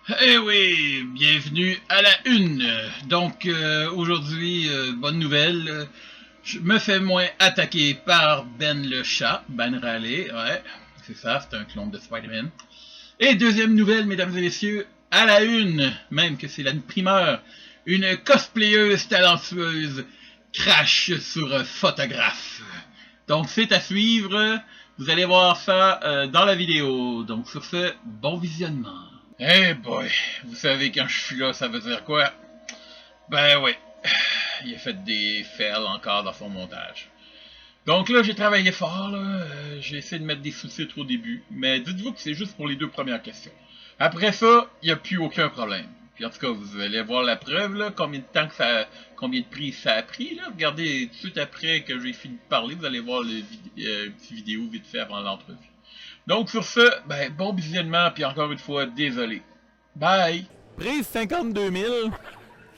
Eh oui, bienvenue à la une. Donc aujourd'hui, bonne nouvelle, je me fais moins attaquer par Ben le chat, Ben Raleigh, ouais, c'est ça, c'est un clone de Spider-Man. Et deuxième nouvelle, mesdames et messieurs, à la une, même que c'est la primeur, une cosplayeuse talentueuse crache sur un photographe. Donc c'est à suivre, vous allez voir ça dans la vidéo. Donc sur ce, bon visionnement. Eh boy, vous savez quand je suis là, ça veut dire quoi? Ben oui, il a fait des fails encore dans son montage. Donc là, j'ai travaillé fort, là. J'ai essayé de mettre des sous-titres au début, mais dites-vous que c'est juste pour les deux premières questions. Après ça, il n'y a plus aucun problème. Puis en tout cas, vous allez voir la preuve, là, combien de prix ça a pris, là. Regardez, tout de suite après que j'ai fini de parler, vous allez voir une petite vidéo vite fait avant l'entrevue. Donc sur ce, ben, bon visionnement, puis encore une fois, désolé. Bye! Prise 52 000.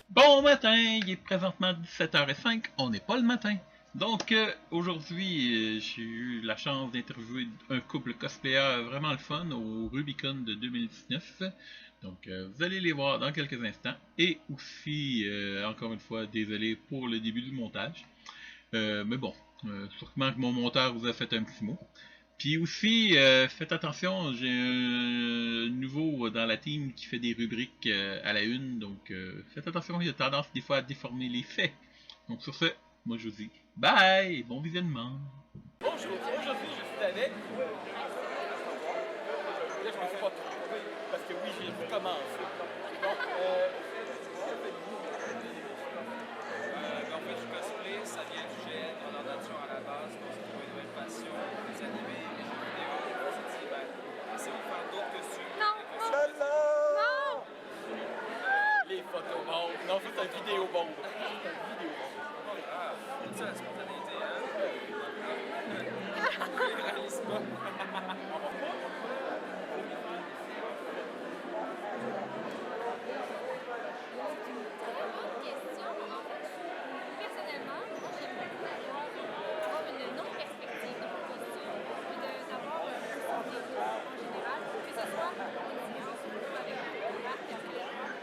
Bon matin, il est présentement 17h05, on n'est pas le matin. Donc aujourd'hui, j'ai eu la chance d'interviewer un couple cosplayer vraiment le fun au Rubicon de 2019. Donc vous allez les voir dans quelques instants. Et aussi, encore une fois, désolé pour le début du montage. Mais bon, sûrement que mon monteur vous a fait un petit mot. Puis aussi, faites attention, j'ai un nouveau dans la team qui fait des rubriques à la une, donc faites attention, il a tendance des fois à déformer les faits. Donc sur ce, moi je vous dis bye, bon visionnement. Bonjour, aujourd'hui je suis avec... Là je me suis pas trompé, parce que oui, j'ai commencé. Donc, En fait, du cosplay, ça vient du GN, dans la nature à la base, on s'est trouvé une nouvelle passion, les animés, les jeux vidéo, on s'est dit, ben, essayons de faire d'autres costumes. les photos bombes. Non, ça c'est un vidéo bombe. Ah, c'est la spontanéité, hein? Je réalise pas. Personnellement, moi j'aimerais avoir une autre perspective de mon costume et d'avoir un décor en général, que ce soit une différence avec le rap et avec le rap,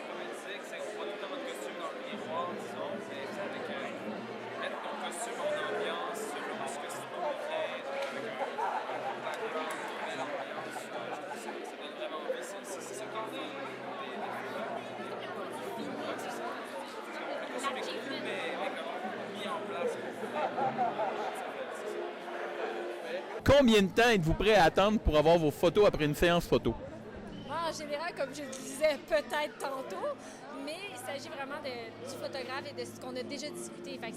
Comme elle disait, c'est on voit tout dans votre costume dans le miroir, disons, mais c'est avec mettre ton costume en ambiance, selon ce que c'est pour avec un background, une belle ambiance. Je trouve que ça donne vraiment envie. C'est ça qu'on dit. Ouais, c'est ça. C'est comme le costume est cool, mais comme mis en place pour Combien de temps êtes-vous prêt à attendre pour avoir vos photos après une séance photo? moi, en général, comme je le disais peut-être tantôt, mais il s'agit vraiment du photographe et de ce qu'on a déjà discuté. Fait que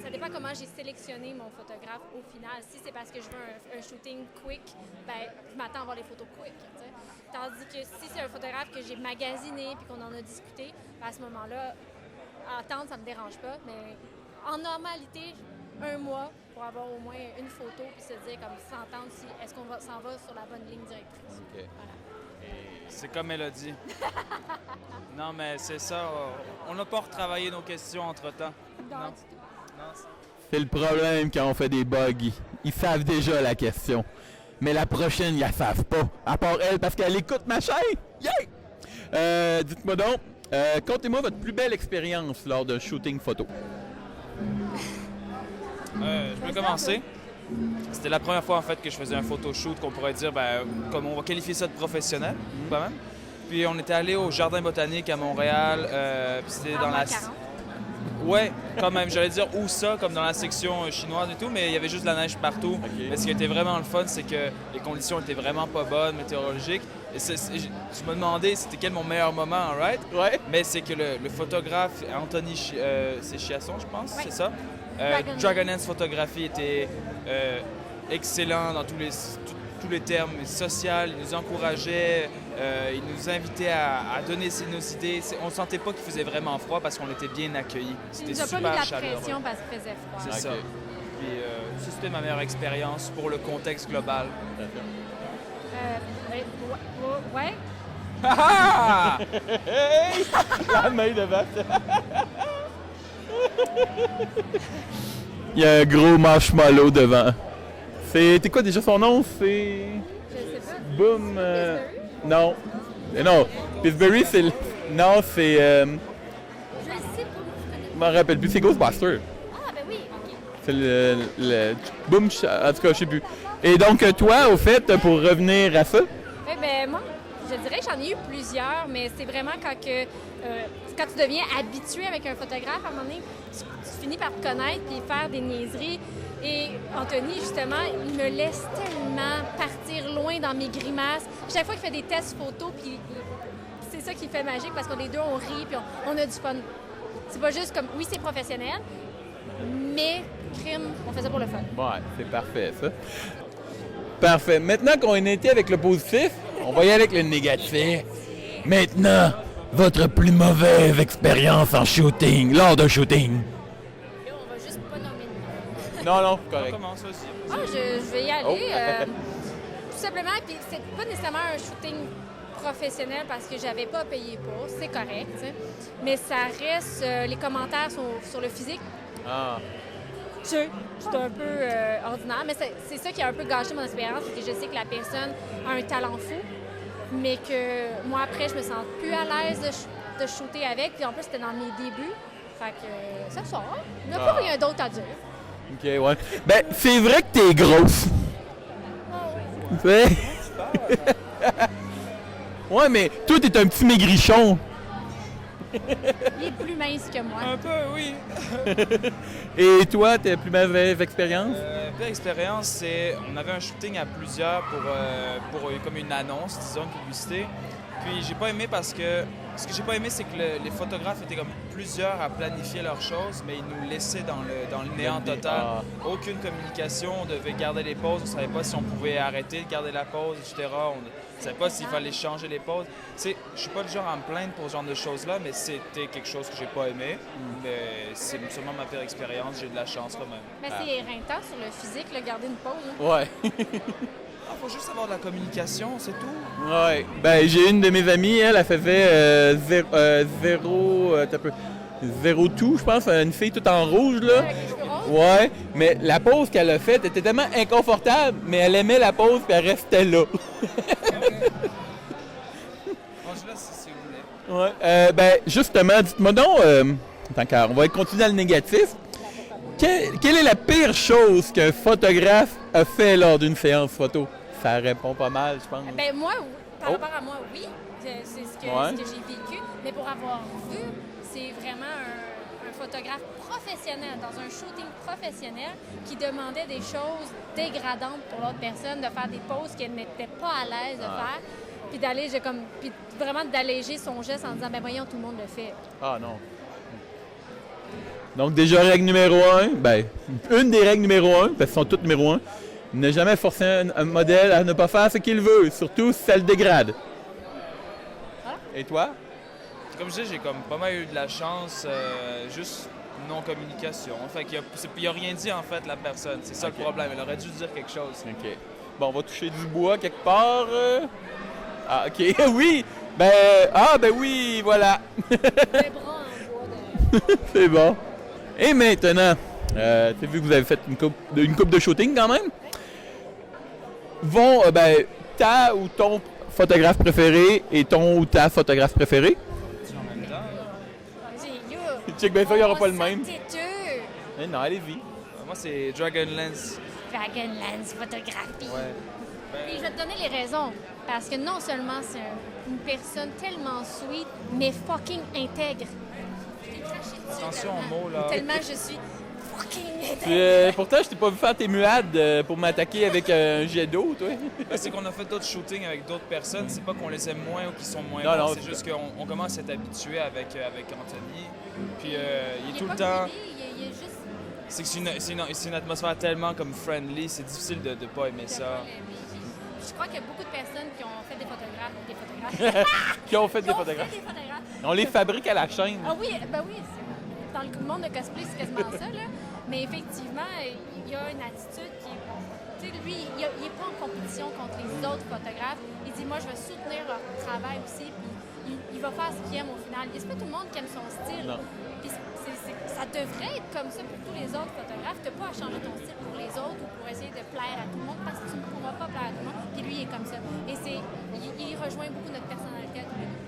ça dépend comment j'ai sélectionné mon photographe au final. Si c'est parce que je veux un shooting quick, ben, je m'attends à voir les photos quick. T'sais. Tandis que si c'est un photographe que j'ai magasiné et qu'on en a discuté, ben, à ce moment-là, attendre, ça me dérange pas. Mais en normalité, un mois pour avoir au moins une photo puis se dire, comme s'entendre si est-ce qu'on s'en va sur la bonne ligne directrice. Okay. Voilà. C'est comme elle a dit. Non, mais c'est ça. On n'a pas retravaillé nos questions entre-temps. Non, Non. du tout. Non, C'est le problème quand on fait des bugs. Ils savent déjà la question. Mais la prochaine, ils la savent pas. À part elle, parce qu'elle écoute ma chaîne. Yeah! Dites-moi donc, contez-moi votre plus belle expérience lors d'un shooting photo. je vais commencer. C'était la première fois en fait que je faisais un photoshoot qu'on pourrait dire, ben, comme on va qualifier ça de professionnel, quand même. Puis on était allé au Jardin botanique à Montréal. Puis c'était dans la. 40. Ouais, quand même. J'allais dire où ça, comme dans la section chinoise et tout, mais il y avait juste de la neige partout. Okay. Mais ce qui était vraiment le fun, c'est que les conditions étaient vraiment pas bonnes, météorologiques. Et je me demandais c'était quel mon meilleur moment, right? Ouais. Mais c'est que le photographe, Anthony, c'est Chiasson, je pense, Oui. c'est ça? Dragonlance Photographie était excellent dans tous les termes, social, il nous encourageait, il nous invitait à donner nos idées. On ne sentait pas qu'il faisait vraiment froid parce qu'on était bien accueillis. Il C'était nous a pas mis super de la chaleureux. pression parce qu'il faisait froid. C'est Ok. ça. Puis ça, c'était ma meilleure expérience pour le contexte global. Ouais. Ah! Hey! La main de Bastien. Il y a un gros marshmallow devant. T'es quoi déjà son nom? C'est... Je sais pas. Boom... Non. Non. Pillsbury, c'est... Non, c'est... Je le sais pas, moi, je connais Je m'en rappelle plus. C'est Ghostbuster. Ah, ben oui, OK. C'est le Boom... En tout cas, je sais plus. Et donc, toi, au fait, pour revenir à ça... Oui, ben moi, je dirais que j'en ai eu plusieurs, mais c'est vraiment quand tu deviens habitué avec un photographe, à un moment donné, tu finis par te connaître puis faire des niaiseries. Et Anthony, justement, il me laisse tellement partir loin dans mes grimaces. Chaque fois qu'il fait des tests photos, puis c'est ça qui fait magique, parce qu'on les deux, on rit puis on a du fun. C'est pas juste comme, oui, c'est professionnel, mais crime, on fait ça pour le fun. Ouais, c'est parfait, ça. Parfait. Maintenant qu'on a été avec le positif, on va y aller avec le négatif. Maintenant, votre plus mauvaise expérience en shooting, lors d'un shooting. Là, on va juste pas nommer de nom. Non, non, On correct. commence aussi. Ah, je vais y aller. Oh. Tout simplement, puis c'est pas nécessairement un shooting professionnel parce que j'avais pas payé pour, c'est correct, tu sais. Mais ça reste, les commentaires sur le physique, Ah. c'est un peu ordinaire, mais c'est ça qui a un peu gâché mon expérience, parce que je sais que la personne a un talent fou, mais que moi, après, je me sens plus à l'aise de shooter avec, puis en plus, c'était dans mes débuts. Fait que ça sort. Il n'y a pas rien d'autre à dire. OK, ouais. Ben, c'est vrai que t'es grosse. Tu sais? Ouais, mais toi, t'es un petit maigrichon. Il est plus mince que moi. Un peu, oui. Et toi, t'as plus mauvaise expérience? Belle expérience, c'est on avait un shooting à plusieurs pour comme une annonce, disons, une publicité. Puis j'ai pas aimé parce que ce que j'ai pas aimé, c'est que les photographes étaient comme plusieurs à planifier leurs choses, mais ils nous laissaient dans le néant total. Aucune communication, on devait garder les pauses, on savait pas si on pouvait arrêter de garder la pause, etc. On savait pas s'il fallait changer les pauses. Je suis pas le genre à me plaindre pour ce genre de choses-là, mais c'était quelque chose que j'ai pas aimé. Mais c'est sûrement ma pire expérience, j'ai de la chance quand même. Mais c'est éreintant sur le physique, là, garder une pause. Hein. Ouais. Faut juste avoir de la communication, c'est tout. Ouais. Ben, j'ai une de mes amies, elle faisait zéro tout, je pense, une fille toute en rouge, là. Avec les cheveux roses. Ouais, mais la pause qu'elle a faite était tellement inconfortable, mais elle aimait la pause puis elle restait là. Angela, si vous voulez. Ouais. Ben, justement, dites-moi donc, tant qu'à, on va continuer dans le négatif. Quelle est la pire chose qu'un photographe a fait lors d'une séance photo? Ça répond pas mal, je pense. Ben moi, par Oh. rapport à moi, oui, c'est ce que j'ai vécu. Mais pour avoir vu, c'est vraiment un photographe professionnel, dans un shooting professionnel, qui demandait des choses dégradantes pour l'autre personne, de faire des poses qu'elle n'était pas à l'aise de faire, puis vraiment d'alléger son geste en disant, ben voyons, tout le monde le fait. Ah non. Donc déjà, règle numéro 1, ben, une des règles numéro 1, parce qu'elles sont toutes numéro 1, ne jamais forcer un modèle à ne pas faire ce qu'il veut, surtout si ça le dégrade. Ah. Et toi? Comme je dis, j'ai comme pas mal eu de la chance, juste non-communication. Fait qu'il n'y a rien dit en fait la personne. C'est ça Ok. le problème. Elle aurait dû dire quelque chose. OK. Bon, on va toucher du bois quelque part. Ah, OK. Oui! Ben oui, voilà. Des bras en bois de... C'est bon. Et maintenant, tu as vu que vous avez fait une coupe de shooting quand même. Ta ou ton photographe préféré et ton ou ta photographe préférée? En même temps, J'ai eu... Check bien ça, il n'y aura pas le même. Têteux. Eh non, allez-y. moi, c'est Dragon Lens. Dragonlance photographie. Ouais. Et je vais te donner les raisons. Parce que non seulement c'est une personne tellement sweet, mais fucking intègre. Je t'ai craché dessus Attention tellement, aux mots, là. Tellement je suis fucking intègre. Pourtant, je t'ai pas vu faire tes muades pour m'attaquer avec un jet d'eau, toi. Ben, c'est qu'on a fait d'autres shootings avec d'autres personnes. C'est pas qu'on les aime moins ou qu'ils sont moins Non, bons. non, C'est juste qu'on commence à être habitué avec Anthony. Puis il est tout pas le temps. greedy, il est juste... C'est que c'est une atmosphère tellement comme friendly. C'est difficile de pas aimer ça. Je crois qu'il y a beaucoup de personnes qui ont fait des photographes. Qui ont fait Qui des ont photographes. fait des photographes. On les fabrique à la chaîne. Ah oui, ben oui, dans le monde de cosplay, c'est quasiment ça, là. Mais effectivement, il y a une attitude qui est... Tu sais, lui, il n'est pas en compétition contre les autres photographes. Il dit, moi, je vais soutenir leur travail aussi, puis il va faire ce qu'il aime au final. C'est pas tout le monde qui aime son style. Non. Puis ça devrait être comme ça pour tous les autres photographes. Tu n'as pas à changer ton style pour les autres ou pour essayer de plaire à tout le monde parce que tu ne pourras pas plaire à tout le monde. Puis lui, il est comme ça. Et il rejoint beaucoup notre personnalité à tous les deux.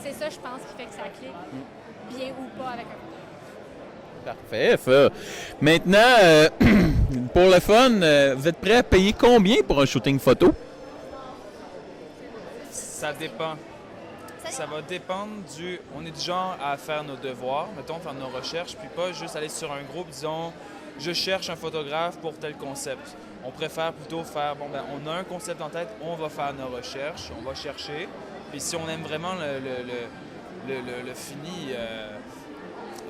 C'est ça, je pense, qui fait que ça clique bien ou pas avec un photographe. Parfait, ça. Maintenant, pour le fun, vous êtes prêt à payer combien pour un shooting photo? Ça dépend. Ça va dépendre On est du genre à faire nos devoirs, mettons, faire nos recherches, puis pas juste aller sur un groupe, disons, je cherche un photographe pour tel concept. On préfère plutôt faire, bon, ben, on a un concept en tête, on va faire nos recherches, on va chercher. Puis si on aime vraiment le fini,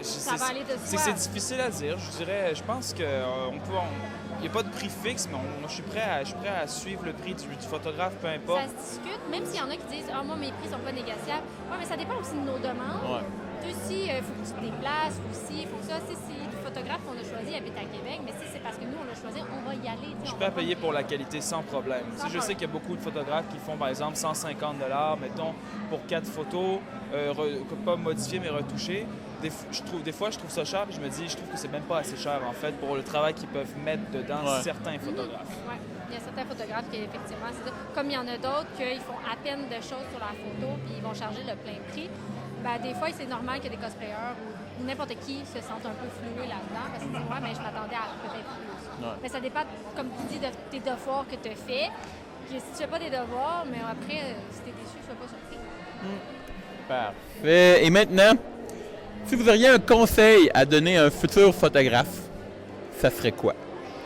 Ça va aller de soi. c'est difficile à dire. Je dirais, je pense que il n'y a pas de prix fixe, mais je suis prêt à suivre le prix du photographe, peu importe. Ça se discute, même s'il y en a qui disent « Ah, moi, mes prix sont pas négociables. » Oui, mais ça dépend aussi de nos demandes. Ouais. Aussi, il faut que tu te déplaces, aussi, il faut que ça. Si le photographe qu'on a choisi habite à Québec, mais si c'est parce que nous, on l'a choisi, on va y aller. Je suis prêt à payer pour la qualité sans problème. Sans Je sais qu'il y a beaucoup de photographes qui font, par exemple, 150 $, mettons, pour 4 photos, pas modifiées, mais retouchées. Des fois, je trouve ça cher, puis je me dis, je trouve que c'est même pas assez cher, en fait, pour le travail qu'ils peuvent mettre dedans certains photographes. Oui, il y a certains photographes qui, effectivement, c'est ça. Comme il y en a d'autres qu'ils font à peine de choses sur la photo, puis ils vont charger le plein prix. Ben, des fois, c'est normal que des cosplayers ou n'importe qui se sentent un peu floués là-dedans, parce qu'ils disent « Ouais, mais je m'attendais à peut-être plus. Ouais. Mais ça dépend, comme tu dis, de tes devoirs que tu as fait. Puis si tu fais pas des devoirs, mais après, si tu es déçu, sois pas surpris. Parfait. Et maintenant, si vous auriez un conseil à donner à un futur photographe, ça serait quoi?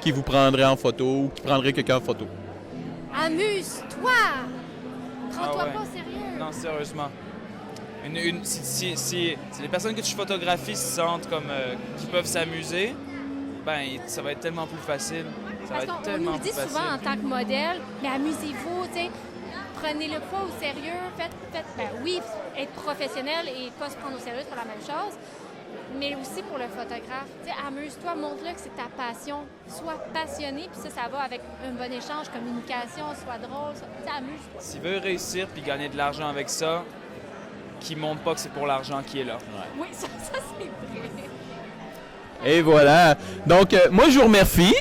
Qui vous prendrait en photo ou qui prendrait quelqu'un en photo? Amuse-toi! Prends-toi Ah ouais. pas au sérieux! Non, sérieusement. Si les personnes que tu photographies se sentent comme qui peuvent s'amuser, ben ça va être tellement plus facile. Ça Parce va être qu'on tellement nous le dit plus souvent en facile. tant que modèle, mais amusez-vous, tu sais. Prenez-le pas au sérieux. Oui, être professionnel et pas se prendre au sérieux, c'est pas la même chose. Mais aussi pour le photographe. Tu sais, amuse-toi, montre-le que c'est ta passion. Sois passionné, puis ça va avec un bon échange, communication, sois drôle. Tu sais, amuse-toi. S'il veut réussir puis gagner de l'argent avec ça, qu'il ne montre pas que c'est pour l'argent qui est là. Oui, ça c'est vrai. Et voilà. Donc, moi, je vous remercie.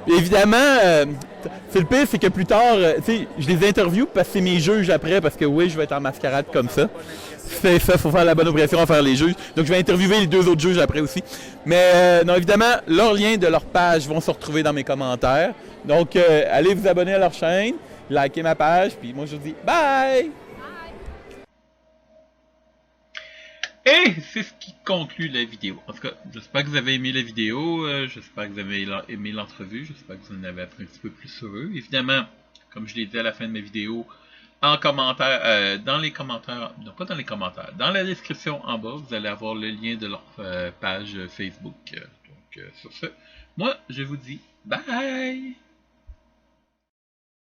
Évidemment, c'est le pire, c'est que plus tard, tu sais, je les interviewe parce que c'est mes juges après, parce que oui, je vais être en mascarade comme ça. C'est ça, faut faire la bonne opération à faire les juges. Donc, je vais interviewer les 2 autres juges après aussi. Mais non, évidemment, leurs liens de leur page vont se retrouver dans mes commentaires. Donc, allez vous abonner à leur chaîne, likez ma page, puis moi, je vous dis bye! Et c'est ce qui conclut la vidéo. En tout cas, j'espère que vous avez aimé la vidéo, j'espère que vous avez aimé l'entrevue, j'espère que vous en avez appris un petit peu plus sur eux. Évidemment, comme je l'ai dit à la fin de ma vidéo, en commentaire, dans les commentaires, non pas dans les commentaires, dans la description en bas, vous allez avoir le lien de leur page Facebook. Donc sur ce, moi je vous dis bye!